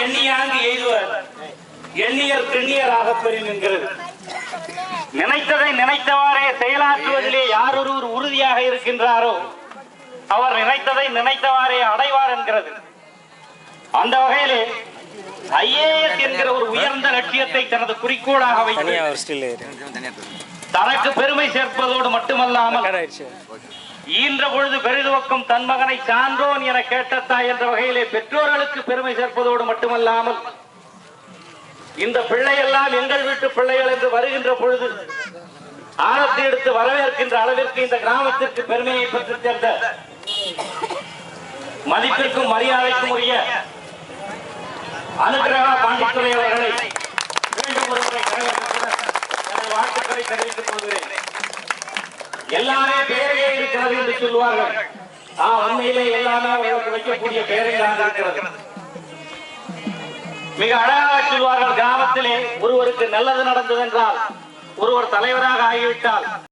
எண்ணியாங்கு எய்துவர் எண்ணியர் திண்ணியராக பெறும் என்கிறது. நினைத்ததை நினைத்தவாறே செயலாற்றுவதிலே யார் ஒருவர் உறுதியாக இருக்கின்றாரோ அவர் நினைத்ததை நினைத்தவாறே அடைவார் என்கிறது. அந்த வகையிலே IAS என்கிற ஒரு உயர்ந்த லட்சியத்தை தனது குறிக்கோளாக வைத்து தனக்கு பெருமை சேர்ப்பதோடு மட்டுமல்லாமல் ஈன்ற பொழுது பெரிதுவக்கும் தன் மகனை சான்றோன் என கேட்டத்தாய் என்ற வகையிலே பெற்றோர்களுக்கு பெருமை சேர்ப்பதோடு மட்டுமல்லாமல் இந்த பிள்ளையெல்லாம் எங்கள் வீட்டு பிள்ளைகள் என்று வருகின்ற பொழுது ஆரத்தி எடுத்து வரவேற்கின்ற அளவிற்கு இந்த கிராமத்திற்கு பெருமையை பெற்று சேர்ந்த மதிப்பிற்கும் மரியாதைக்கும் உரிய அனுகிரகா பாண்டித்துறை அவர்களை மீண்டும் ஒருமுறை எனது வாழ்த்துக்களை தெரிவித்துக் கொள்கிறேன். எல்லாமே பெயரே இருக்கிறது என்று சொல்வார்கள். உண்மையிலே எல்லாமே அவர்களுக்கு வைக்கக்கூடிய பெயரையாக இருக்கிறது. மிக அழகாக சொல்வார்கள், கிராமத்திலே ஒருவருக்கு நல்லது நடந்தது என்றால், ஒருவர் தலைவராக ஆகிவிட்டால்